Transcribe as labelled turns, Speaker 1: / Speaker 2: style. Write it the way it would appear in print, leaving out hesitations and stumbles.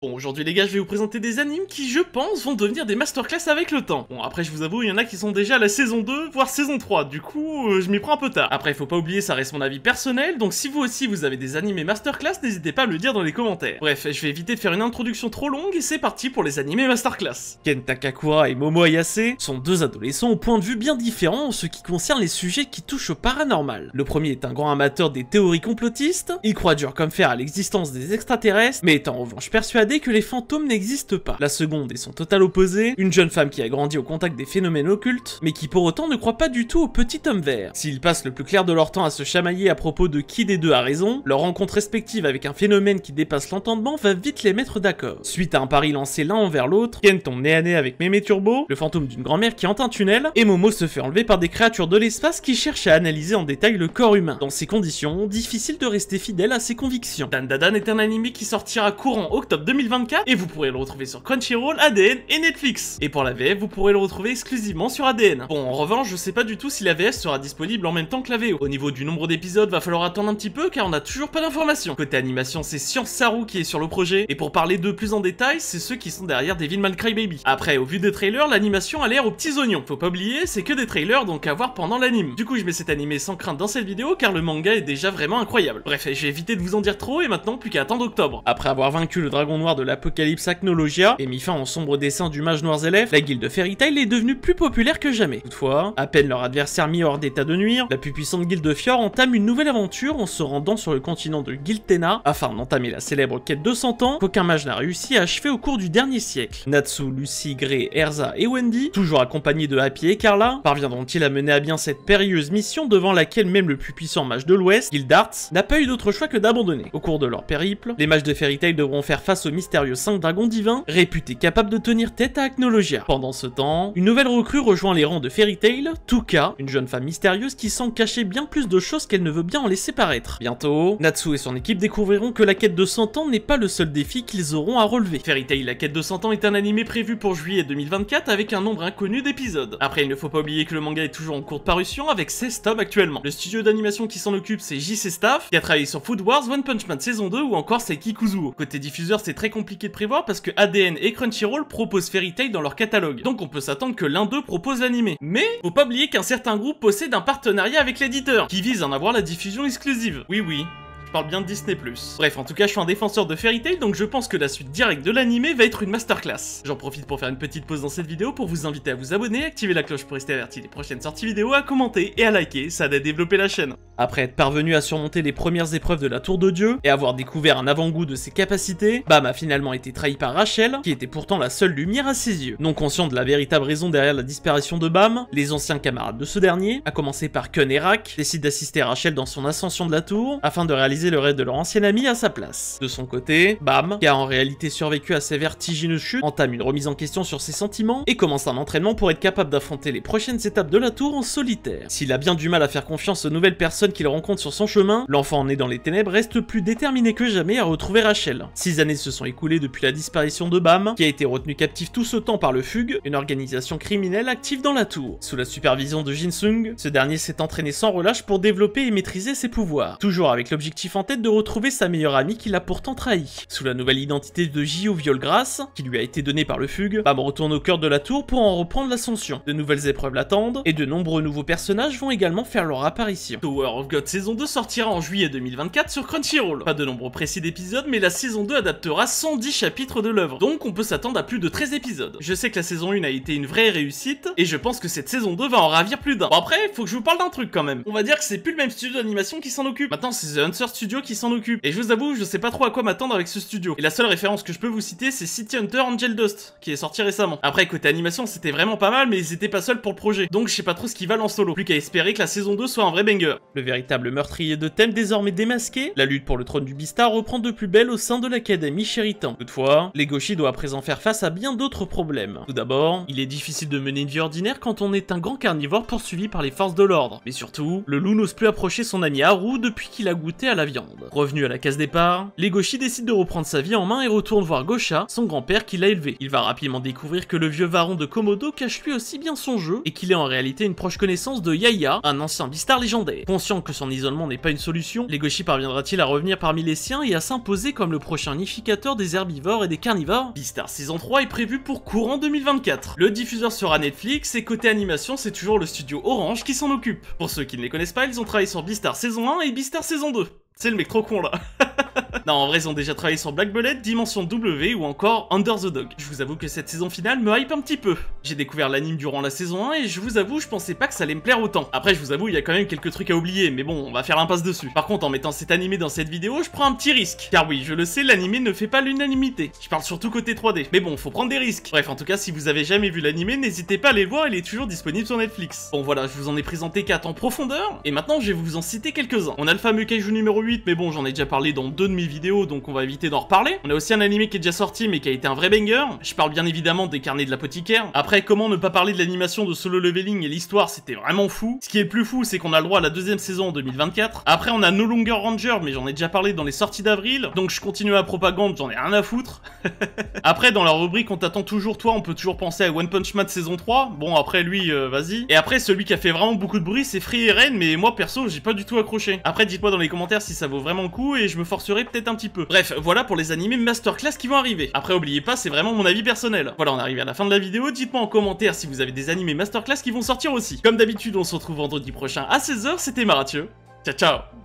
Speaker 1: Bon, aujourd'hui les gars, je vais vous présenter des animes qui, je pense, vont devenir des masterclass avec le temps. Bon, après, je vous avoue, il y en a qui sont déjà à la saison 2, voire saison 3, du coup, je m'y prends un peu tard. Après, il faut pas oublier, ça reste mon avis personnel, donc si vous aussi vous avez des animés masterclass, n'hésitez pas à me le dire dans les commentaires. Bref, je vais éviter de faire une introduction trop longue, et c'est parti pour les animés masterclass. Ken Takakura et Momo Ayase sont deux adolescents au point de vue bien différent en ce qui concerne les sujets qui touchent au paranormal. Le premier est un grand amateur des théories complotistes, il croit dur comme fer à l'existence des extraterrestres, mais est en revanche persuadé que les fantômes n'existent pas. La seconde est son total opposé, une jeune femme qui a grandi au contact des phénomènes occultes, mais qui pour autant ne croit pas du tout au petit homme vert. S'ils passent le plus clair de leur temps à se chamailler à propos de qui des deux a raison, leur rencontre respective avec un phénomène qui dépasse l'entendement va vite les mettre d'accord. Suite à un pari lancé l'un envers l'autre, Ken tombe nez à nez avec Mémé Turbo, le fantôme d'une grand-mère qui hante un tunnel, et Momo se fait enlever par des créatures de l'espace qui cherchent à analyser en détail le corps humain. Dans ces conditions, difficile de rester fidèle à ses convictions. Dandadan est un anime qui sortira courant octobre 2024 et vous pourrez le retrouver sur Crunchyroll, ADN et Netflix. Et pour la VF, vous pourrez le retrouver exclusivement sur ADN. Bon, en revanche, je sais pas du tout si la VF sera disponible en même temps que la VO. Au niveau du nombre d'épisodes, va falloir attendre un petit peu car on a toujours pas d'informations. Côté animation, c'est Science Saru qui est sur le projet. Et pour parler d'eux plus en détail, c'est ceux qui sont derrière Devilman Crybaby. Après, au vu des trailers, l'animation a l'air aux petits oignons. Faut pas oublier, c'est que des trailers donc à voir pendant l'anime. Du coup, je mets cet animé sans crainte dans cette vidéo car le manga est déjà vraiment incroyable. Bref, je vais éviter de vous en dire trop et maintenant plus qu'à attendre octobre. Après avoir vaincu le dragon noir de l'Apocalypse Acnologia et mis fin au sombre dessin du mage noir Zélef, la guilde Fairy Tail est devenue plus populaire que jamais. Toutefois, à peine leur adversaire mis hors d'état de nuire, la plus puissante guilde Fior entame une nouvelle aventure en se rendant sur le continent de Giltena afin d'entamer la célèbre quête de 100 ans qu'aucun mage n'a réussi à achever au cours du dernier siècle. Natsu, Lucy, Grey, Erza et Wendy, toujours accompagnés de Happy et Carla, parviendront-ils à mener à bien cette périlleuse mission devant laquelle même le plus puissant mage de l'Ouest, Gildarts, n'a pas eu d'autre choix que d'abandonner. Au cours de leur périple, les mages de Fairy Tail devront faire face aux mystérieux 5 dragons divins, réputés capables de tenir tête à Acnologia. Pendant ce temps, une nouvelle recrue rejoint les rangs de Fairy Tail, Tuka, une jeune femme mystérieuse qui semble cacher bien plus de choses qu'elle ne veut bien en laisser paraître. Bientôt, Natsu et son équipe découvriront que la quête de 100 ans n'est pas le seul défi qu'ils auront à relever. Fairy Tail, la quête de 100 ans est un animé prévu pour juillet 2024 avec un nombre inconnu d'épisodes. Après, il ne faut pas oublier que le manga est toujours en cours de parution avec 16 tomes actuellement. Le studio d'animation qui s'en occupe, c'est JC Staff, qui a travaillé sur Food Wars, One Punch Man saison 2 ou encore Seiki Kuzuo. Côté diffuseur, c'est très compliqué de prévoir parce que ADN et Crunchyroll proposent Fairy Tail dans leur catalogue. Donc on peut s'attendre que l'un d'eux propose l'animé. Mais, faut pas oublier qu'un certain groupe possède un partenariat avec l'éditeur, qui vise à en avoir la diffusion exclusive. Oui, je parle bien de Disney+. Bref, en tout cas, je suis un défenseur de Fairy Tail, donc je pense que la suite directe de l'animé va être une masterclass. J'en profite pour faire une petite pause dans cette vidéo pour vous inviter à vous abonner, activer la cloche pour rester averti des prochaines sorties vidéo, à commenter et à liker, ça aide à développer la chaîne. Après être parvenu à surmonter les premières épreuves de la Tour de Dieu et avoir découvert un avant-goût de ses capacités, Bam a finalement été trahi par Rachel, qui était pourtant la seule lumière à ses yeux. Non conscient de la véritable raison derrière la disparition de Bam, les anciens camarades de ce dernier, à commencer par Kun et Rak, décident d'assister Rachel dans son ascension de la tour, afin de réaliser le rêve de leur ancien ami à sa place. De son côté, Bam, qui a en réalité survécu à ses vertigineuses chutes, entame une remise en question sur ses sentiments et commence un entraînement pour être capable d'affronter les prochaines étapes de la tour en solitaire. S'il a bien du mal à faire confiance aux nouvelles personnes qu'il rencontre sur son chemin, l'enfant né dans les ténèbres reste plus déterminé que jamais à retrouver Rachel. 6 années se sont écoulées depuis la disparition de Bam, qui a été retenu captif tout ce temps par le Fugue, une organisation criminelle active dans la tour. Sous la supervision de Jinsung, ce dernier s'est entraîné sans relâche pour développer et maîtriser ses pouvoirs, toujours avec l'objectif en tête de retrouver sa meilleure amie qui l'a pourtant trahi. Sous la nouvelle identité de Jio Violgrace, qui lui a été donnée par le Fugue, Bam retourne au cœur de la tour pour en reprendre l'ascension. De nouvelles épreuves l'attendent, et de nombreux nouveaux personnages vont également faire leur apparition. Tower of God saison 2 sortira en juillet 2024 sur Crunchyroll. Pas de nombre précis d'épisodes, mais la saison 2 adaptera 110 chapitres de l'œuvre, donc on peut s'attendre à plus de 13 épisodes. Je sais que la saison 1 a été une vraie réussite, et je pense que cette saison 2 va en ravir plus d'un. Bon après, faut que je vous parle d'un truc quand même. On va dire que c'est plus le même studio d'animation qui s'en occupe. Maintenant c'est The Hunter Studio qui s'en occupe. Et je vous avoue, je sais pas trop à quoi m'attendre avec ce studio. Et la seule référence que je peux vous citer, c'est City Hunter Angel Dust, qui est sorti récemment. Après, côté animation, c'était vraiment pas mal, mais ils étaient pas seuls pour le projet. Donc je sais pas trop ce qu'ils valent en solo. Plus qu'à espérer que la saison 2 soit un vrai banger. Le véritable meurtrier de thème désormais démasqué, la lutte pour le trône du Beastar reprend de plus belle au sein de l'académie Sheritan. Toutefois, Legoshi doit à présent faire face à bien d'autres problèmes. Tout d'abord, il est difficile de mener une vie ordinaire quand on est un grand carnivore poursuivi par les forces de l'ordre. Mais surtout, le loup n'ose plus approcher son ami Haru depuis qu'il a goûté à la la viande. Revenu à la case départ, Legoshi décide de reprendre sa vie en main et retourne voir Gosha, son grand-père qui l'a élevé. Il va rapidement découvrir que le vieux Varon de Komodo cache lui aussi bien son jeu et qu'il est en réalité une proche connaissance de Yaya, un ancien Beastar légendaire. Conscient que son isolement n'est pas une solution, Legoshi parviendra-t-il à revenir parmi les siens et à s'imposer comme le prochain unificateur des herbivores et des carnivores? Beastar saison 3 est prévu pour courant 2024. Le diffuseur sera Netflix et côté animation, c'est toujours le studio Orange qui s'en occupe. Pour ceux qui ne les connaissent pas, ils ont travaillé sur Beastar saison 1 et Beastar saison 2. C'est le mec trop con là. Non, en vrai, ils ont déjà travaillé sur Black Bullet, Dimension W ou encore Under the Dog. Je vous avoue que cette saison finale me hype un petit peu. J'ai découvert l'anime durant la saison 1 et je vous avoue, je pensais pas que ça allait me plaire autant. Après, je vous avoue, il y a quand même quelques trucs à oublier, mais bon, on va faire l'impasse dessus. Par contre, en mettant cet animé dans cette vidéo, je prends un petit risque. Car oui, je le sais, l'animé ne fait pas l'unanimité. Je parle surtout côté 3D. Mais bon, faut prendre des risques. Bref, en tout cas, si vous avez jamais vu l'animé, n'hésitez pas à aller le voir, il est toujours disponible sur Netflix. Bon voilà, je vous en ai présenté 4 en profondeur, et maintenant je vais vous en citer quelques-uns. On a le fameux Kaiju numéro 8, mais bon, j'en ai déjà parlé dans 2 de mes vidéos, donc on va éviter d'en reparler. On a aussi un animé qui est déjà sorti, mais qui a été un vrai banger. Je parle bien évidemment des carnets de l'apothicaire. Après, comment ne pas parler de l'animation de Solo Leveling et l'histoire, c'était vraiment fou. Ce qui est le plus fou, c'est qu'on a le droit à la 2e saison en 2024. Après, on a No Longer Ranger, mais j'en ai déjà parlé dans les sorties d'avril, donc je continue à la propagande, j'en ai rien à foutre. Après, dans la rubrique On t'attend toujours toi, on peut toujours penser à One Punch Man saison 3. Bon, après lui, vas-y. Et après, celui qui a fait vraiment beaucoup de bruit, c'est Free Eren, mais moi perso, j'ai pas du tout accroché. Après, dites-moi dans les commentaires si ça vaut vraiment le coup et je me forcerai peut-être un petit peu. Bref, voilà pour les animés masterclass qui vont arriver. Après, oubliez pas, c'est vraiment mon avis personnel. Voilà, on arrive à la fin de la vidéo. Dites-moi en commentaire si vous avez des animés masterclass qui vont sortir aussi. Comme d'habitude, on se retrouve vendredi prochain à 16 h. C'était Marathieu. Ciao, ciao.